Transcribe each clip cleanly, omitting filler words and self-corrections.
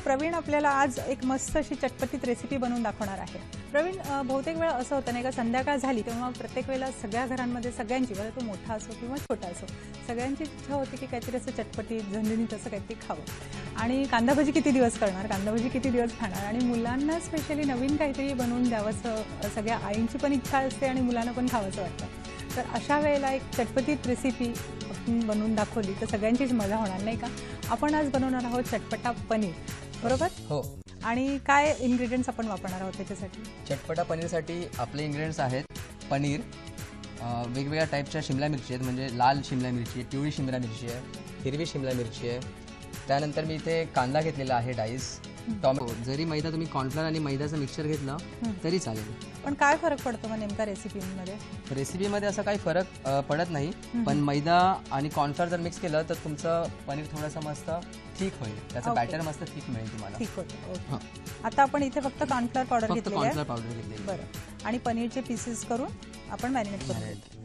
प्रवीण आपल्याला आज एक मस्त अशी चटपटीत रेसिपी बनवून दाखवणार आहे। प्रवीण, बहुतेक वेळा असं होतं नाही का, संध्याकाळ झाली तेव्हा प्रत्येक वेळेला सगळ्या घरांमध्ये सगळ्यांची, भले तो मोठा असो किंवा छोटा असो, सगळ्यांची इच्छा होती की काहीतरी असं चटपटीत झणझणीत असं काहीतरी खावं। आणि कांदाभजी किती दिवस करणार, कांदाभजी किती दिवस खाणार, आणि मुलांना स्पेशली नवीन काहीतरी बनवून द्यावंसं सगळ्या आईंची पण इच्छा असते आणि मुलांना पण खावंसं वाटतं। तर अशा वेळेला एक चटपटीत रेसिपी बनवून दाखवली तर सगळ्यांचीच मजा होणार नाही का। आपण आज बनवणार आहोत चटपटा पनीर, बरोबर? हो। आणि काय इन्ग्रेडियंट्स आपण वापरणार आहोत त्याच्यासाठी? चटपटा पनीरसाठी आपले इन्ग्रेडियंट्स आहेत पनीर, वेगवेगळ्या टाईपच्या शिमला मिरची आहेत, म्हणजे लाल शिमला मिरची, पिवळी शिमला मिरची आहे, हिरवी शिमला मिरची आहे। त्यानंतर मी इथे कांदा घेतलेला आहे डाईस, टोमॅटो। जरी मैदा तुम्ही कॉर्नफ्लोअर आणि मैद्याचं मिक्सचर घेतलं तरी चालेल। पण काय फरक पडतो मग नेमका रेसिपीमध्ये? रेसिपीमध्ये असं काही फरक पडत नाही, पण मैदा आणि कॉर्नफ्लोअर जर मिक्स केलं तर तुमचं पनीर थोडंसं मस्त थिक होईल, त्याचं बॅटर मस्त थिक मिळेल तुम्हाला। ठीक होतं। आता आपण इथे फक्त कॉर्नफ्लोअर पावडर घेतलेली आहे। कॉर्नफ्लोअर पावडर घेतलेली, बरं। आणि पनीरचे पीसेस करून आपण मॅरिनेट करू।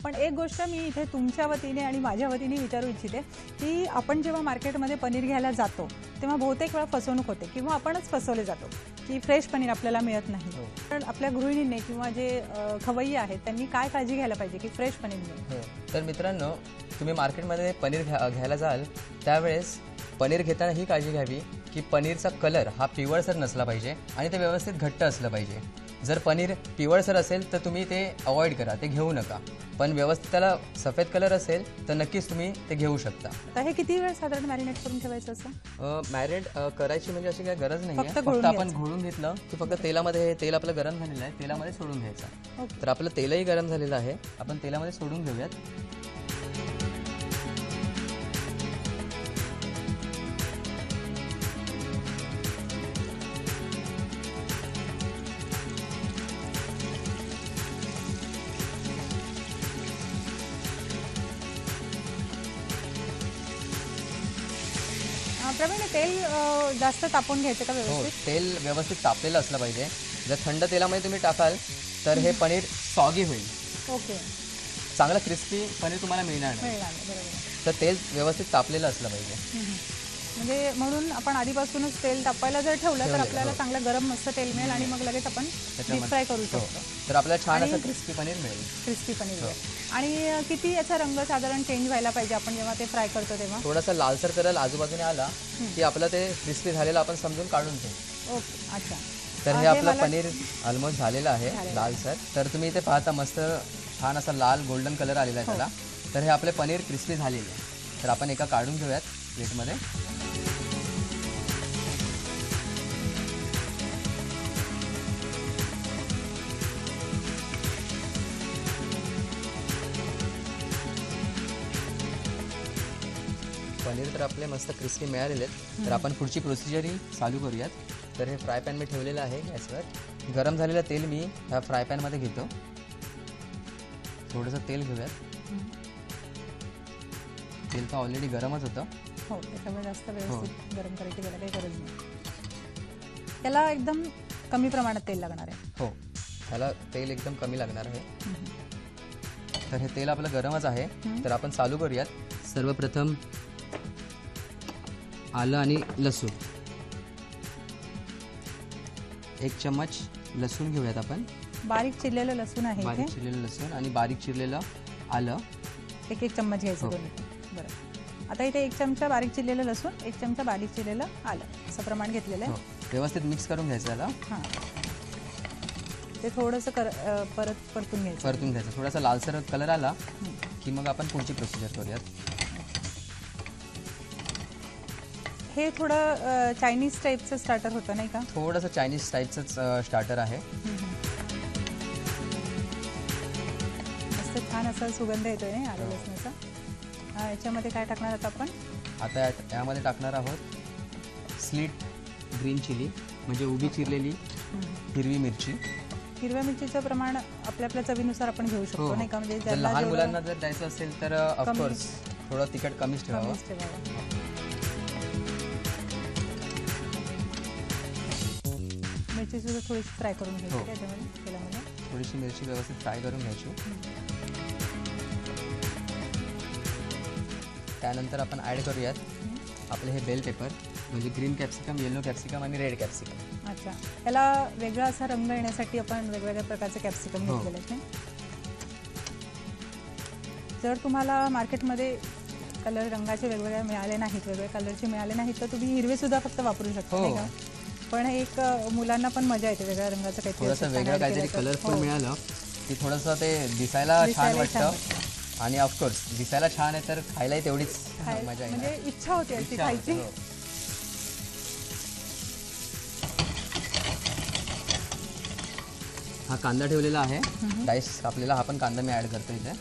पण एक गोष्ट मी इथे तुमच्या वतीने आणि माझ्या वतीने विचारू इच्छिते की आपण जेव्हा मार्केटमध्ये पनीर घ्यायला जातो तेव्हा बहुतेक वेळा फसवणूक होते किंवा आपणच फसवले जातो की फ्रेश पनीर आपल्याला मिळत नाही। पण आपल्या गृहिणींनी किंवा जे खवय्ये आहेत त्यांनी काय काळजी घ्यायला पाहिजे की फ्रेश पनीर मिळेल? तर मित्रांनो, तुम्ही मार्केटमध्ये पनीर घ्यायला जाल त्यावेळेस पनीर घेताना ही काळजी घ्यावी की पनीरचा कलर हा पिवळसर नसला पाहिजे आणि ते व्यवस्थित घट्ट असलं पाहिजे। जर पनीर पिवळसर असेल तर तुम्ही ते अवॉइड करा, ते घेऊ नका। पण व्यवस्थित त्याला सफेद कलर असेल तर नक्कीच तुम्ही ते घेऊ शकता। आता हे किती वेळ साधारण मॅरिनेट करून ठेवायचं असं? मॅरिनेट करायची म्हणजे अशी काही गरज नाही आहे, फक्त आपण घोळून घेतलं की फक्त तेलामध्ये, तेल आपलं गरम झालेलं आहे, तेलामध्ये सोडून घ्यायचं। तर आपलं तेलही गरम झालेलं आहे, आपण तेलामध्ये सोडून घेऊयात। प्रवीण, तेल जास्त तापवून घ्यायचं का व्यवस्थित? तेल व्यवस्थित तापलेलं असलं पाहिजे। जर थंड तेलामध्ये तुम्ही टाकाल तर हे पनीर सॉगी होईल। ओके। चांगलं क्रिस्पी पनीर तुम्हाला मिळणार नाही। बरोबर। तर तेल व्यवस्थित तापलेलं असलं पाहिजे। म्हणजे म्हणून आपण आधीपासूनच तेल तापायला जर ठेवलं तर आपल्याला चांगलं गरम मस्त तेल मिळेल आणि मग लगेच आपण डीप फ्राय करू शकतो। तर आपल्याला छान असं क्रिस्पी पनीर मिळेल। क्रिस्पी पनीर मिळेल। आणि किती याचा रंग साधारण चेंज व्हायला पाहिजे आपण जेव्हा ते फ्राय करतो तेव्हा? थोडासा लालसर कलर आजूबाजूने आला की आपलं ते क्रिस्पी झालेलं आपण समजून काढून घेऊ। ओके, अच्छा। तर हे आपलं पनीर ऑलमोस्ट झालेलं आहे लालसर। तर तुम्ही इथे पाहता मस्त छान असा लाल गोल्डन कलर आलेला आहे त्याला। तर हे आपले पनीर क्रिस्पी झालेले आहे। तर आपण एका काढून घेऊयात प्लेटमध्ये। पनीर तर आपले मस्त क्रिस्पी मिळालेले आहेत। तर आपण पुढची प्रोसिजरही चालू करूयात। तर हे फ्राय पॅन मी ठेवलेलं आहे गॅसवर। गरम झालेलं तेल मी ह्या फ्राय पॅनमध्ये घेतो। थोडंसं तेल घेऊयात। तेल तर ऑलरेडी गरमच होतं। हो, त्याच्यामुळे जास्त व्यवस्थित गरम करायची काही गरज नाही। त्याला एकदम कमी प्रमाणात तेल लागणार आहे। हो, त्याला तेल एकदम कमी लागणार आहे। तर हे तेल आपलं गरमच आहे। तर आपण चालू करूयात। सर्वप्रथम आलं आणि लसूण, 1 चम्मच लसूण घेऊयात आपण। बारीक चिरलेलं लसूण आहे, बारीक चिरलेलं लसूण आणि बारीक चिरलेलं आलं 1 चम्मच घ्यायचं दोन्ही। बरं, आता इथे 1 चमचा बारीक चिरलेलं लसूण, 1 चमचा बारीक चिरलेलं आलं असं प्रमाण घेतलेलं आहे। व्यवस्थित मिक्स करून घ्यायचं त्याला। हां, ते थोडंसं परतून घ्यायचं। थोडासा लालसर कलर आला की मग आपण पुढची प्रोसिजर करूयात। हे थोडं चायनीज टाईपचं स्टार्टर होतं नाही का? थोडंसं चायनीज टाईपचंच स्टार्टर आहे। मस्त छान असा सुगंध येतोय नाही आलं लसणाचा। याच्यामध्ये काय टाकणार आहोत आपण? आता यामध्ये टाकणार आहोत स्लीट ग्रीन चिली, म्हणजे उभी चिरलेली हिरवी मिरची। हिरव्या मिरचीचं प्रमाण आपल्या चवीनुसार आपण घेऊ शकतो नाही का? म्हणजे लहान मुलांना जर द्यायचं असेल तर ऑफकोर्स थोडं तिखट कमीच ठेवावं। मिरची सुद्धा थोडीशी फ्राय करून घ्यायची त्याच्यामध्ये तेलामध्ये। थोडीशी मिरची व्यवस्थित फ्राय करून घ्यायची। त्यानंतर आपण ॲड करूयात आपले हे बेल पेपर। म्हणजे ग्रीन कॅप्सिकम, येलो कॅप्सिकम आणि रेड कॅप्सिकम. अच्छा, याला वेगळा असा रंग येण्यासाठी आपण वेगवेगळ्या प्रकारचे कॅप्सिकम हो. घेतलेले आहेत ना. जर तुम्हाला मार्केटमध्ये कलर रंगाचे वेगवेगळे मिळाले नाहीत, वेगवेगळे कलरचे मिळाले नाहीत, तर तुम्ही हिरवे सुद्धा फक्त वापरू शकता हो. नाही का. पण एक मुलांना पण मजा येते वेगळ्या रंगाचं काहीतरी थोडंसं असं वेगळं खायला काहीतरी केलं तर. कलरफुल हो. मिळालं की थोडंसं ते दिसायला छान दिसायला छान वाटतं आणि ऑफकोर्स दिसायला छान आहे तर खायलाही तेवढीच मजा आहे. म्हणजे इच्छा होती अशी इच्छा खायची. होते, हो. हा कांदा ठेवलेला आहे, डाईस कापलेला. हा पण कांदा मी ऍड करतो इथे.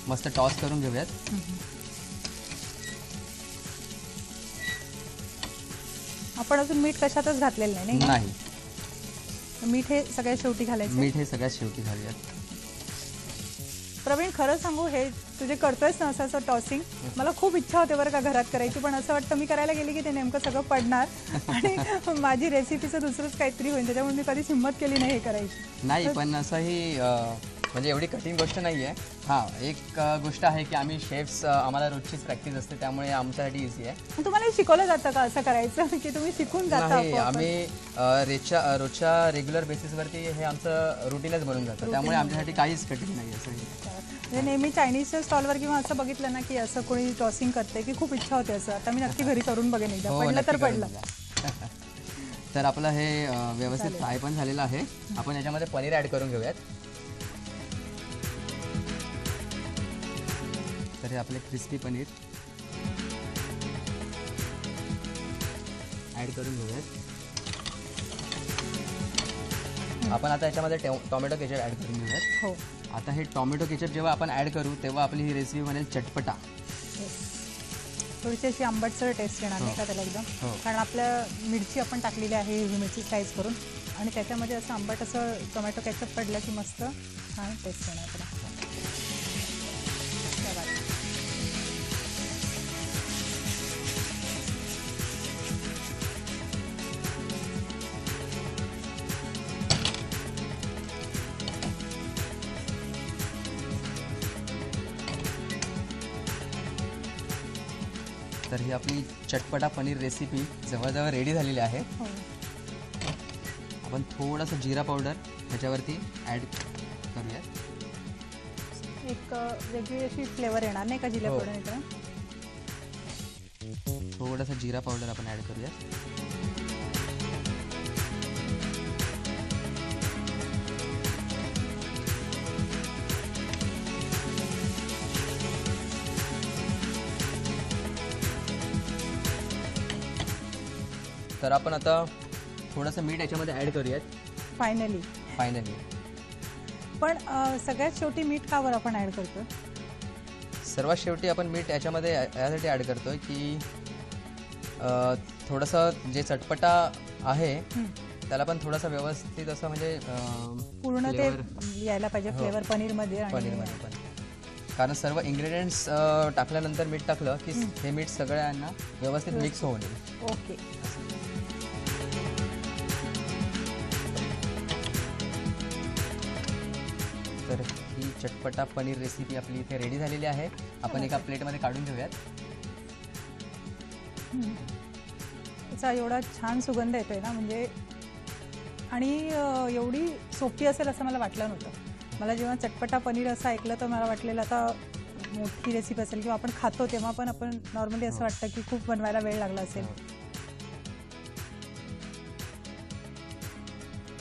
मस्त टॉस करून घेऊयात. आपण अजून मीठ कशातच घातलेलं नाही नाही नाही, का? मीठ हे सगळ्यात शेवटी घालायचं. मीठ हे सगळ्यात शेवटी घालूयात. प्रवीण, खरं सांगू, हे तुझे करतोयस ना असं टॉसिंग, मला खूप इच्छा होते बरं का घरात करायची, पण असं वाटतं मी करायला गेली की ते नेमकं सगळं पडणार आणि माझी रेसिपीचं दुसरंच काहीतरी होईल, त्याच्यामुळे मी कधीच हिंमत केली नाही हे करायची. नाही, पण असं ही म्हणजे एवढी कठीण गोष्ट नाही आहे. हां, एक गोष्ट आहे की आम्ही शेफ्स, आम्हाला रोजचीच प्रॅक्टिस असते, त्यामुळे आमच्यासाठी इझी आहे. तुम्हाला हे शिकवलं जातं का असं करायचं की तुम्ही शिकून जाता नाही, आपोआप? आम्ही रोजच्या रेग्युलर बेसिसवरती हे आमचं रुटीनच बनून जातं, त्यामुळे आमच्यासाठी काहीच कठीण नाही असं. म्हणजे नेहमी चायनीजच्या स्टॉलवर किंवा असं बघितलं ना की असं कोणी टॉसिंग करते की खूप इच्छा होते असं. आता मी नक्की घरी करून बघेन एकदा. हो, पडलं नक्की तर करून पडलं. बघा. तर आपलं हे व्यवस्थित फ्राय पण झालेलं आहे. आपण याच्यामध्ये पनीर ॲड करून घेऊयात. तर हे आपले क्रिस्पी पनीर ॲड करून घेऊयात. आपण आता याच्यामध्ये टोमॅटो केचप ॲड करून घेऊयात. हो. आता हे टोमॅटो केचप जेव्हा आपण ॲड करू तेव्हा आपली ही रेसिपी बनेल चटपटा. थोडीशी अशी आंबटसर टेस्ट येणार नाही का त्याला एकदम. हो. कारण आपल्या मिरची आपण टाकलेली आहे, हिरवी मिरची स्लाइस करून, आणि त्याच्यामध्ये असं आंबट असं टोमॅटो केचप पडलं की मस्त छान टेस्ट येणार त्याला. तर ही आपली चटपटा पनीर रेसिपी जवळजवळ रेडी झालेली आहे. हो. आपण थोडंसं जिरा पावडर ह्याच्यावरती ॲड करूया. एक वेगळी अशी फ्लेवर येणार नाही का जिल्या हो. पडून इकडं. थोडंसं जिरा पावडर आपण ॲड करूया. तर आपण आता थोडंसं मीठ याच्यामध्ये ॲड करूयात फायनली. फायनली. पण सगळ्यात शेवटी मीठ का बरं आपण ॲड करतो? सर्वात शेवटी आपण मीठ याच्यामध्ये यासाठी ॲड करतोय की थोडंसं जे चटपटा आहे त्याला पण थोडंसं व्यवस्थित असं म्हणजे पूर्ण ते यायला पाहिजे हो. फ्लेवर पनीरमध्ये. आणि पनीरमध्ये पण, कारण सर्व इन्ग्रेडियंट्स टाकल्यानंतर मीठ टाकलं की हे मीठ सगळ्यांना व्यवस्थित मिक्स होऊन येईल. ओके. तर ही चटपटा पनीर रेसिपी आपली इथे रेडी झालेली आहे. आपण एका प्लेटमध्ये काढून घेऊयात. त्याचा एवढा छान सुगंध येतोय ना, म्हणजे आणि एवढी सोपी असेल असं मला वाटलं नव्हतं. मला जेव्हा चटपटा पनीर असं ऐकलं तर मला वाटलेलं आता मोठी रेसिपी असेल, किंवा आपण खातो तेव्हा पण आपण नॉर्मली असं वाटतं की खूप बनवायला वेळ लागला असेल.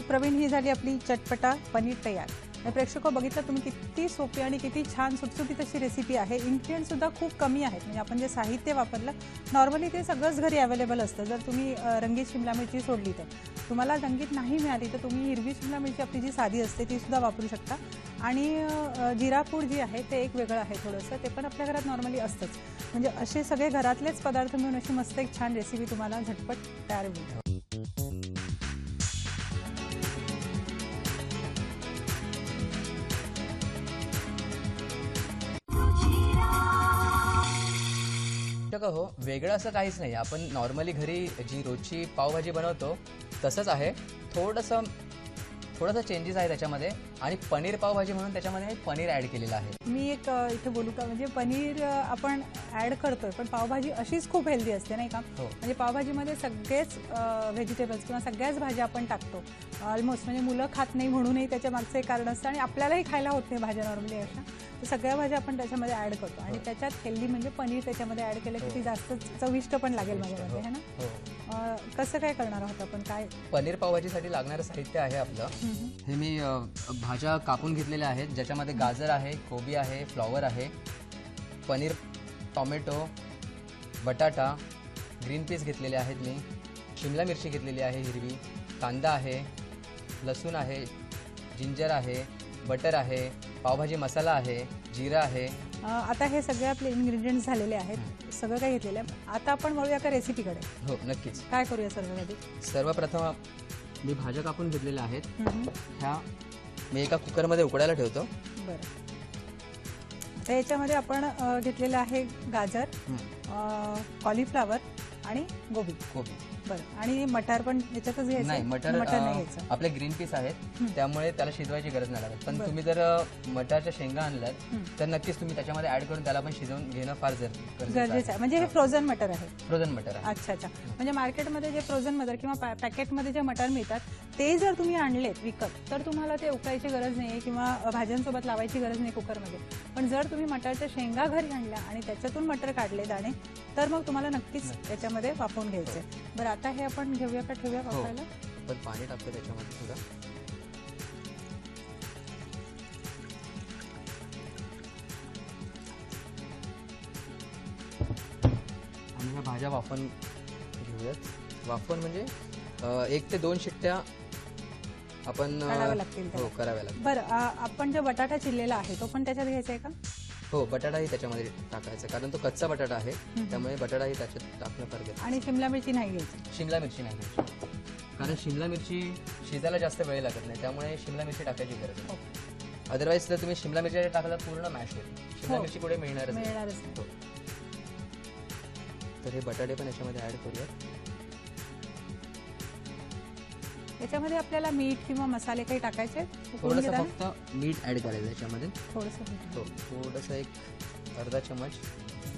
प्रवीण, ही झाली आपली चटपटा पनीर तयार. प्रेक्षक बघितलं तुम्ही किती सोपी आणि किती छान सुटसुटीत अशी रेसिपी आहे. इन्ग्रेडियंट सुद्धा खूप कमी आहेत. म्हणजे आपण जे साहित्य वापरलं नॉर्मली ते सगळंच घरी अवेलेबल असतं. जर तुम्ही रंगीत शिमला मिरची सोडली तर, तुम्हाला रंगीत नाही मिळाली तर तुम्ही हिरवी शिमला मिरची आपली जी साधी असते ती सुद्धा वापरू शकता. आणि जिरा पूड जी आहे ते एक वेगळं आहे थोडंसं, ते पण आपल्या घरात नॉर्मली असतंच. म्हणजे असे सगळे घरातलेच पदार्थ मिळून अशी मस्त एक छान रेसिपी तुम्हाला झटपट तयार होईल. हो, वेगळं असं काहीच नाही. आपण नॉर्मली घरी जी रोजची पावभाजी बनवतो तसंच आहे. थोडंसं चेंजेस आहे त्याच्यामध्ये. आणि पनीर पावभाजी म्हणून त्याच्यामध्ये मी पनीर ॲड केलेलं आहे. मी एक इथे बोलू का, म्हणजे पनीर आपण ॲड करतोय पण पावभाजी अशीच खूप हेल्दी असते नाही का. हो. म्हणजे पावभाजीमध्ये सगळेच व्हेजिटेबल्स किंवा सगळ्याच भाज्या आपण टाकतो ऑलमोस्ट. म्हणजे मुलं खात नाही म्हणूनही त्याच्या मागचं एक कारण असतं आणि आपल्यालाही खायला होत नाही भाज्या नॉर्मली अशा. तर सगळ्या भाज्या आपण त्याच्यामध्ये ॲड करतो आणि त्याच्यात हेल्दी म्हणजे पनीर त्याच्यामध्ये ॲड केलं की ती जास्त चविष्ट पण लागेल माझ्यामध्ये है ना. कसं काय करणार आहोत आपण, काय पनीर पावभाजीसाठी लागणारं साहित्य आहे आपलं. हे मी भाज्या कापून घेतलेल्या आहेत, ज्याच्यामध्ये गाजर आहे, कोबी आहे, फ्लॉवर आहे, पनीर, टॉमॅटो, बटाटा, ग्रीन पीस घेतलेले आहेत मी, शिमला मिरची घेतलेली आहे हिरवी, कांदा आहे, लसूण आहे, जिंजर आहे, बटर आहे, पावभाजी मसाला आहे, जिरा आहे. आता हे सगळे आपले इन्ग्रेडियंट्स झालेले आहेत, सगळं काही घेतलेलं आहे. आता आपण वळूया का रेसिपीकडे. हो नक्कीच. काय करूया सर्वांमध्ये. सर्वप्रथम मी भाज्या कापून घेतलेल्या आहेत, ह्या मी एका कुकरमध्ये उकडायला ठेवतो. बरं. आता याच्यामध्ये आपण घेतलेलं आहे गाजर, कॉलीफ्लावर आणि गोबी. बरं. आणि मटार पण याच्यातच घ्यायचं. नाही, मटर नाही घ्यायचं. आपले ग्रीन पीस आहेत त्यामुळे त्याला शिजवायची गरज नाही लागत. पण तुम्ही जर मटारच्या शेंगा आणल्यात तर नक्कीच तुम्ही त्याच्यामध्ये ऍड करून त्याला पण शिजवून घेणं फार गरजेचं आहे. म्हणजे हे फ्रोझन मटर आहे. फ्रोझन मटर आहे. अच्छा. म्हणजे मार्केटमध्ये जे फ्रोझन मटर किंवा पॅकेटमध्ये जे मटर मिळतात ते जर तुम्ही आणलेत विकत तर तुम्हाला ते उकळायची गरज नाही किंवा भाज्यांसोबत लावायची गरज नाही कुकरमध्ये. पण जर तुम्ही मटारच्या शेंगा घरी आणल्या आणि त्याच्यातून मटर काढले दाणे तर मग तुम्हाला नक्कीच त्याच्यामध्ये वाफवून घ्यायचे. बरं, आता हे आपण घेऊया का ठेवूया वाफवायला. पण पाणी टाकतो त्याच्यामध्ये थोडं. आणि ह्या भाज्या वाफवून घेऊयात. वाफवून म्हणजे 1 ते 2 शिट्ट्या आपण कराव्या लागतील. हो कराव्या लागतील. बरं, आपण जो बटाटा चिरलेला आहे तो पण त्याच्यात घ्यायचा आहे का. हो, बटाटाही त्याच्यामध्ये टाकायचा कारण तो कच्चा बटाटा आहे त्यामुळे बटाटाही त्याच्यात टाकणं फार गरजेचं. आणि शिमला मिरची नाही घ्यायची. शिमला मिरची नाही घ्यायची कारण शिमला मिरची शिजायला जास्त वेळ लागत नाही त्यामुळे शिमला मिरची टाकायची गरज नाही. अदरवाईज जर तुम्ही शिमला मिरची टाकला पूर्ण मॅश होईल. शिमला मिरची पुढे मिळणारच नाही. तर हे बटाटे पण याच्यामध्ये ऍड करूयात. याच्यामध्ये आपल्याला मीठ किंवा मसाले काही टाकायचे. थोडंसं फक्त मीठ ऍड करायचं याच्यामध्ये. थोडंसं थोडंसं एक अर्धा चमच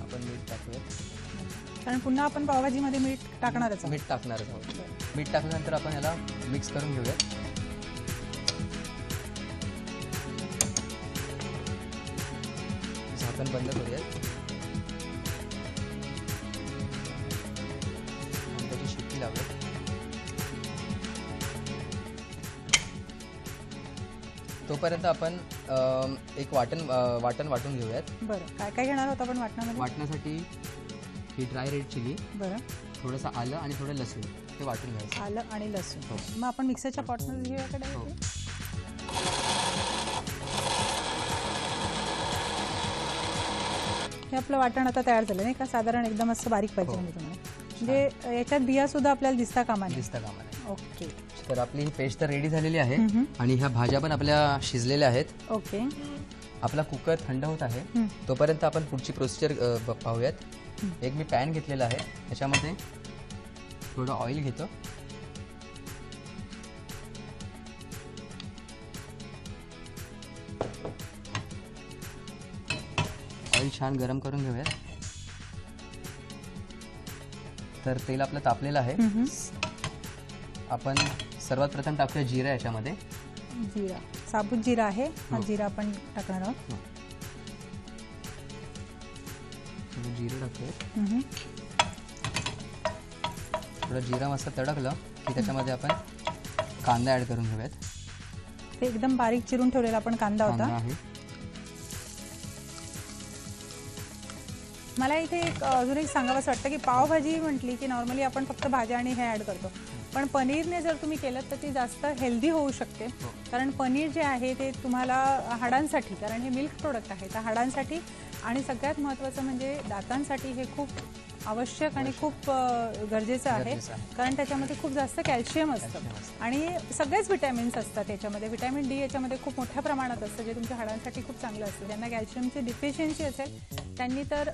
आपण मीठ टाकूयात कारण पुन्हा आपण पावभाजीमध्ये मीठ टाकणारच. मीठ टाकणारच आहोत. मीठ टाकल्यानंतर आपण याला मिक्स करून घेऊयात. झाकण बंद करूयात. त्याची शिट्टी लावूयात. तोपर्यंत आपण एक वाटण वाटून घेऊयात. बरं, काय काय घेणार आहोत आपण वाटणामध्ये. वाटण्यासाठी ही ड्राय रेड चिली, बरं, थोडंसं आलं आणि थोडं लसूण हे वाटून घ्यायचं. आलं आणि लसूण. मग आपण मिक्सरच्या पॉटमध्ये घेऊया का डायरेक्ट. हे आपलं वाटण आता तयार झालं नाही का. साधारण एकदम असं बारीक पाहिजे म्हणजे तुम्हाला. म्हणजे याच्यात बिया सुद्धा आपल्याला दिसता कामा नये. ओके. तर आपली ही पेस्ट तर रेडी झालेली आहे आणि ह्या भाज्या पण आपल्या शिजलेल्या आहेत. ओके. आपला कुकर थंड होत आहे तोपर्यंत आपण पुढची प्रोसिजर पाहूयात. एक मी पॅन घेतलेला आहे त्याच्यामध्ये थोडं ऑइल घेतो. ऑइल छान गरम करून घेऊयात. तर तेल आपलं तापलेलं आहे. आपण सर्वात प्रथम टाकूया जिरा याच्यामध्ये. जिरा, साबूत जिरा आहे हा. जिरा आपण टाकणार आहोत. जिरं टाकूया. थोडं जिरा मस्त तडकलं की त्याच्यामध्ये आपण कांदा ऍड करून घेऊयात. ते एकदम बारीक चिरून ठेवलेला आपण कांदा होता. मला इथे अजून एक सांगावंसं वाटतं की पावभाजी म्हटली की नॉर्मली आपण फक्त भाज्या आणि हे ॲड करतो. पण पनीरने जर तुम्ही केलं तर ती जास्त हेल्दी होऊ शकते. कारण पनीर जे आहे ते तुम्हाला हाडांसाठी, कारण हे मिल्क प्रोडक्ट आहे, तर हाडांसाठी आणि सगळ्यात महत्त्वाचं म्हणजे दातांसाठी हे खूप आवश्यक आणि खूप गरजेचं आहे. कारण त्याच्यामध्ये खूप जास्त कॅल्शियम असतं आणि सगळेच विटॅमिन्स असतात याच्यामध्ये. विटॅमिन डी याच्यामध्ये खूप मोठ्या प्रमाणात असतं जे तुमच्या हाडांसाठी खूप चांगलं असतं. ज्यांना कॅल्शियमची डिफिशियन्सी असेल त्यांनी तर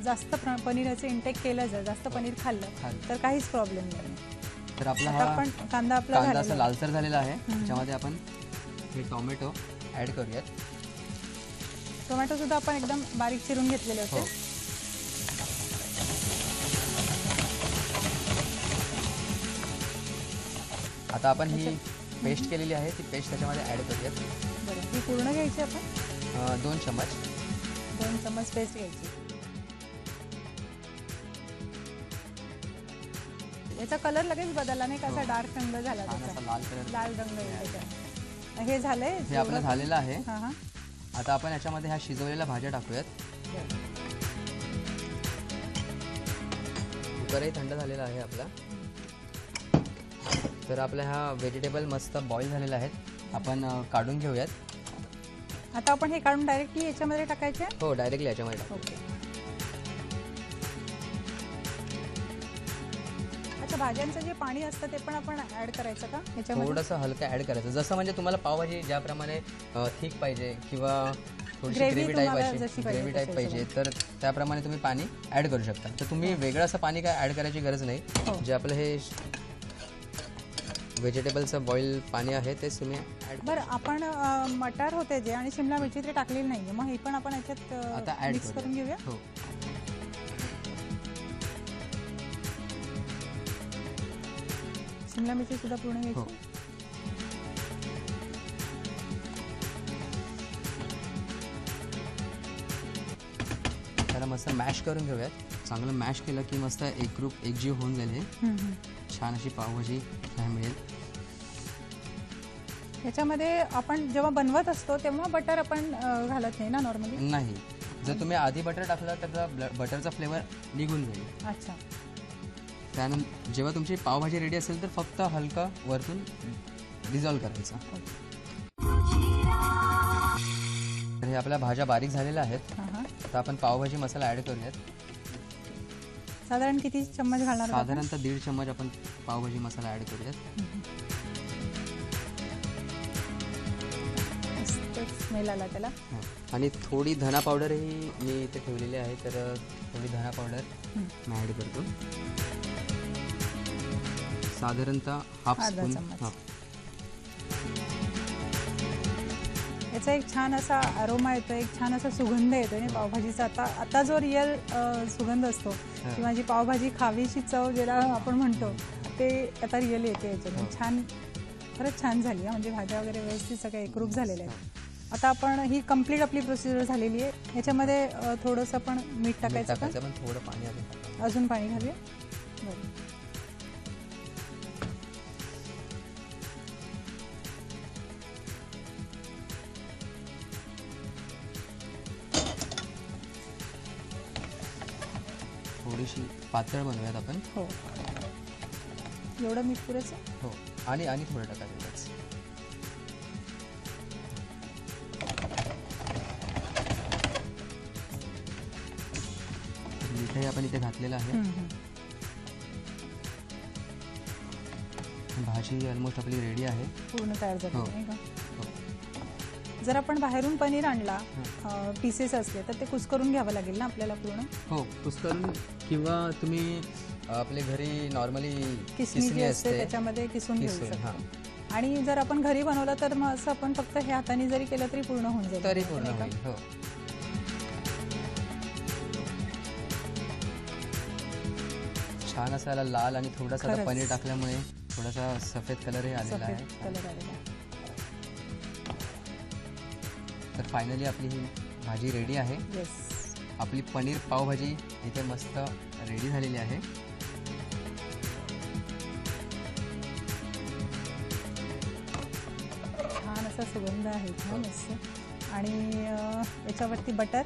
जास्त पनीरचं इंटेक केलं जर जास्त पनीर खाल्लं तर काहीच प्रॉब्लेम नाही. तर आपला हा कांदा आपला असा लालसर झालेला आहे. त्याच्यामध्ये आपण हे टोमॅटो ॲड करूयात. टोमॅटो सुद्धा आपण एकदम बारीक चिरून घेतलेले होते. हो. आता आपण ही पेस्ट केलेली आहे ती पेस्ट त्याच्यामध्ये ॲड करूयात. बरं, ही पूर्ण घ्यायची आपण. 2 चम्मच. 2 चम्मच पेस्ट घ्यायची. याचा कलर लगेच बदलला नाही का, असा डार्क रंग झाला छान त्याचा, असा लाल कलर. लाल रंग येईल त्याच्यात. हे झालंय, हे आपलं झालेलं आहे. हां हां. आता आपण याच्यामध्ये ह्या शिजवलेल्या भाज्या टाकूयात. कुकरही थंड झालेला आहे आपला. तर आपल्या ह्या व्हेजिटेबल मस्त बॉईल झालेल्या आहेत, आपण काढून घेऊयात. आता आपण हे काढून डायरेक्टली याच्यामध्ये टाकायचे. हो, डायरेक्टली याच्यामध्ये टाकू. ओके. अच्छा, भाज्यांचं जे पाणी असतं ते पण आपण ऍड करायचं का याच्यामध्ये? थोडंसं हलकं ॲड करायचं, जसं म्हणजे तुम्हाला पावभाजी ज्याप्रमाणे थिक पाहिजे किंवा थोडीशी Gravy ग्रेव्ही तुम्हाला टाईप जशी अशी पाहिजे ग्रेव्ही टाईप तशी पाहिजे तर त्याप्रमाणे तुम्ही पाणी ॲड करू शकता. तर तुम्ही वेगळं असं पाणी काय ॲड करायची गरज हो. नाही. जे आपलं हे व्हेजिटेबलचं बॉईल पाणी आहे तेच तुम्ही ॲड. बरं, आपण मटार होते जे आणि शिमला मिरची ते टाकलेली नाहीये, मग हे पण आपण आता याच्यात ॲड मिक्स करून घेऊया. हो. शिमला मिरची सुद्धा पूर्ण हो. घ्यायची. त्याला मस्त मॅश करून घेऊयात. चांगलं मॅश केलं की मस्त एकरूप एकजीव होऊन जाईल. हे छान अशी पावभाजी मिळेल. याच्यामध्ये आपण जेव्हा बनवत असतो तेव्हा बटर आपण घालत नाही ना नॉर्मली? नाही, जर तुम्ही आधी बटर टाकलं तर बटरचा फ्लेवर निघून जाईल. अच्छा. त्यानंतर जेव्हा तुमची पावभाजी रेडी असेल तर फक्त हलका वरतून डिझॉल्व करायचा. तर हे आपल्या भाज्या बारीक झालेल्या आहेत. हां हां. तर आपण पावभाजी मसाला ॲड करूयात. साधारण किती चम्मच घालणार आहोत आपण? साधारणतः 1.5 चम्मच आपण पावभाजी मसाला ॲड करूयात. स्मेल आला त्याला. आणि थोडी धना पावडरही मी इथे ठेवलेली आहे, तर थोडी धना पावडर मी ॲड करतो. साधारणतः हाफ अर्धा स्पून. चम्मच. याचा एक छान असा अरोमा येतो, एक छान असा सुगंध येतो आणि पावभाजीचा आता जो रिअल सुगंध असतो किंवा जी पावभाजी खावीची चव ज्याला आपण म्हणतो ते आता रिअल येते याच्यातून. छान, खरंच छान झाली. म्हणजे भाज्या वगैरे व्यवस्थित सगळ्या एकरूप झालेल्या आहेत. आता आपण ही कंप्लीट आपली प्रोसिजर झालेली आहे. याच्यामध्ये थोडंसं आपण मीठ टाकायचं का? पण थोडं पाणी अजून पाणी घालूया. बरं. थोडीशी पातळ बनवूयात आपण. हो, एवढं मीठ पुरेचं. हो, आणि थोडं टाकायचं. मीठही आपण इथे घातलेलं आहे. भाजी ऑलमोस्ट आपली रेडी आहे, पूर्ण तयार झाली हो. नाही का? हो. जर आपण बाहेरून पनीर आणला पीसेस असले तर ते कुस्करून घ्यावं लागेल ना आपल्याला पूर्ण? हो, कुस्करून किंवा तुम्ही आपले घरी नॉर्मली किसणी जी असते त्याच्यामध्ये किसून घेऊ शकतो. आणि जर आपण घरी बनवलं तर मग असं आपण फक्त हे हाताने जरी केलं तरी पूर्ण होऊन जाईल. तरी पूर्ण होईल. हो. छान असा याला लाल आणि थोडासा आता पनीर टाकल्यामुळे थोडासा सफेद कलरही आलेला आहे. कलर आलेला. तर फायनली आपली ही भाजी रेडी आहे. येस. आपली पनीर पावभाजी इथे मस्त रेडी झालेली आहे. छान असा सुगंध आहे इथं मस्त. आणि याच्यावरती बटर,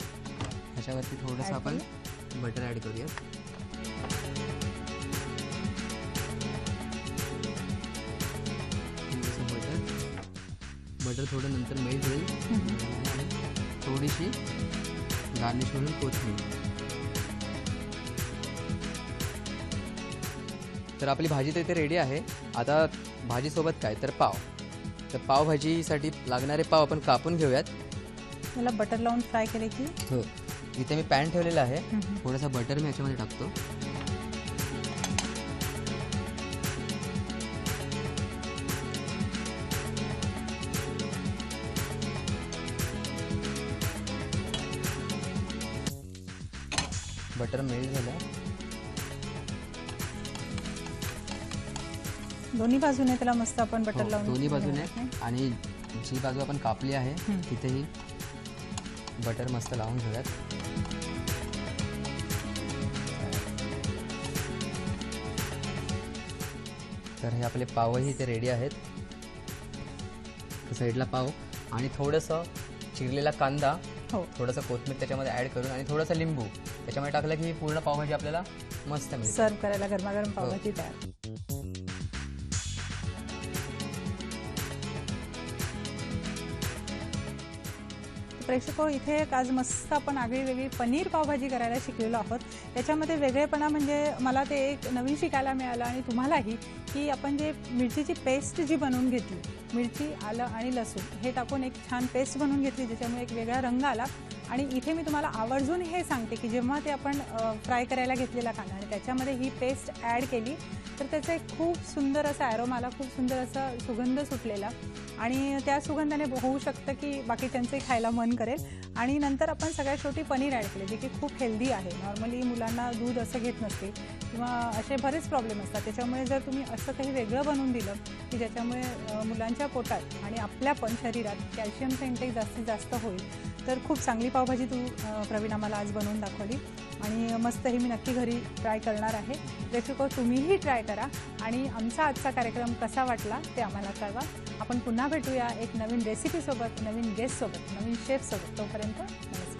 ह्याच्यावरती थोडंसं आपण बटर ॲड करूया. बटर थोडं नंतर मेल्ट होईल. थोडीशी गार्निश म्हणून कोथिंबीर. तर आपली भाजी तर इथे रेडी आहे. आता भाजीसोबत काय तर पाव. तर पावभाजीसाठी लागणारे पाव आपण कापून घेऊयात. त्याला बटर लावून फ्राय केले की. हो, इथे मी पॅन ठेवलेला आहे. थोडासा बटर मी याच्यामध्ये टाकतो. बटर मेल्ट झालं. दोन्ही बाजूने त्याला मस्त आपण बटर लावून दोन्ही बाजूने घेणार आहे. आणि जी बाजू आपण कापली आहे तिथेही बटर मस्त लावून घेऊयात. तर हे आपले पावही इथे रेडी आहेत. साईडला पाव आणि थोडंसं चिरलेला कांदा, हो थोडंसं कोथिंबीर त्याच्यामध्ये ॲड करून आणि थोडंसं लिंबू त्याच्यामध्ये टाकलं की ही पूर्ण पावभाजी आपल्याला मस्त मिळते. सर्व करायला गरमागरम पावभाजी तयार. प्रेक्षको, इथे एक आज मस्त आपण आगळी वेगळी पनीर पावभाजी करायला शिकलेलो आहोत. त्याच्यामध्ये वेगळेपणा म्हणजे मला ते एक नवीन शिकायला मिळालं आणि तुम्हालाही, की आपण जे मिरचीची पेस्ट जी बनवून घेतली, मिरची, आलं आणि लसूण हे टाकून एक छान पेस्ट बनवून घेतली, ज्याच्यामुळे एक वेगळा रंग आला. आणि इथे मी तुम्हाला आवर्जून हे सांगते की जेव्हा ते आपण फ्राय करायला घेतलेला कांदा आणि त्याच्यामध्ये ही पेस्ट ॲड केली तर त्याचा एक खूप सुंदर असा ॲरोमा आला, खूप सुंदर असा सुगंध सुटलेला आणि त्या सुगंधाने होऊ शकतं की बाकीच्यांचंही खायला मन करेल. आणि नंतर आपण सगळ्यात शेवटी पनीर ॲड केले, जे की खूप हेल्दी आहे. नॉर्मली मुलांना दूध असं घेत नसते किंवा असे बरेच प्रॉब्लेम असतात. त्याच्यामुळे जर तुम्ही असं काही वेगळं बनवून दिलं की ज्याच्यामुळे मुलांच्या पोटात आणि आपल्या पण शरीरात कॅल्शियमचं इंटेक जास्तीत जास्त होईल, तर खूप चांगली पावभाजी प्रवीण आम्हाला आज बनवून दाखवली आणि मस्त ही मी नक्की घरी ट्राय करणार आहे. प्रेक्षको, तुम्हीही ट्राय करा आणि आमचा आजचा कार्यक्रम कसा वाटला ते आम्हाला कळवा. आपण पुन्हा भेटूया एक नवीन रेसिपीसोबत, नवीन गेस्टसोबत, नवीन शेफसोबत. तोपर्यंत नमस्कार.